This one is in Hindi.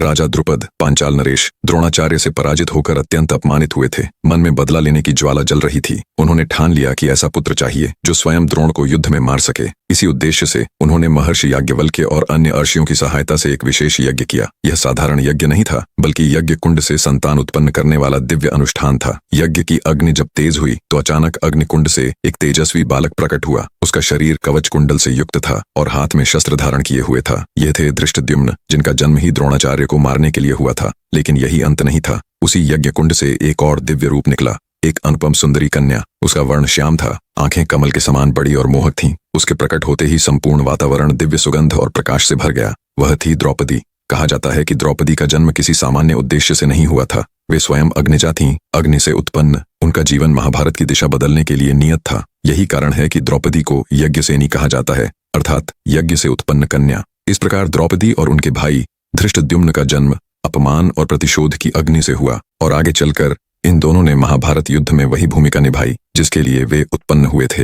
राजा द्रुपद, पांचाल नरेश द्रोणाचार्य से पराजित होकर अत्यंत अपमानित हुए थे। मन में बदला लेने की ज्वाला जल रही थी। उन्होंने ठान लिया कि ऐसा पुत्र चाहिए जो स्वयं द्रोण को युद्ध में मार सके। इसी उद्देश्य से उन्होंने महर्षि याज्ञवल्क्य और अन्य अर्षियों की सहायता से एक विशेष यज्ञ किया। यह साधारण यज्ञ नहीं था, बल्कि यज्ञ कुंड से संतान उत्पन्न करने वाला दिव्य अनुष्ठान था। यज्ञ की अग्नि जब तेज हुई तो अचानक अग्निकुंड से एक तेजस्वी बालक प्रकट हुआ। उसका शरीर कवच कुंडल से युक्त था और हाथ में शस्त्र धारण किए हुए था। ये थे धृष्टद्युम्न, जिनका जन्म ही द्रोणाचार्य को मारने के लिए हुआ था। लेकिन यही अंत नहीं था। उसी यज्ञ कुंड से एक और दिव्य रूप निकला, एक अनुपम सुंदरी कन्या। उसका वर्ण श्याम था, आंखें कमल के समान बड़ी और मोहक थीं। उसके प्रकट होते ही संपूर्ण वातावरण दिव्य सुगंध और प्रकाश से भर गया। वह थी द्रौपदी। कहा जाता है कि द्रौपदी का जन्म किसी सामान्य उद्देश्य से नहीं हुआ था। वे स्वयं अग्निजा थीं, अग्नि से उत्पन्न। उनका जीवन महाभारत की दिशा बदलने के लिए नियत था। यही कारण है कि द्रौपदी को यज्ञसेनी कहा जाता है, अर्थात यज्ञ से उत्पन्न कन्या। इस प्रकार द्रौपदी और उनके भाई धृष्टद्युम्न का जन्म अपमान और प्रतिशोध की अग्नि से हुआ, और आगे चलकर इन दोनों ने महाभारत युद्ध में वही भूमिका निभाई जिसके लिए वे उत्पन्न हुए थे।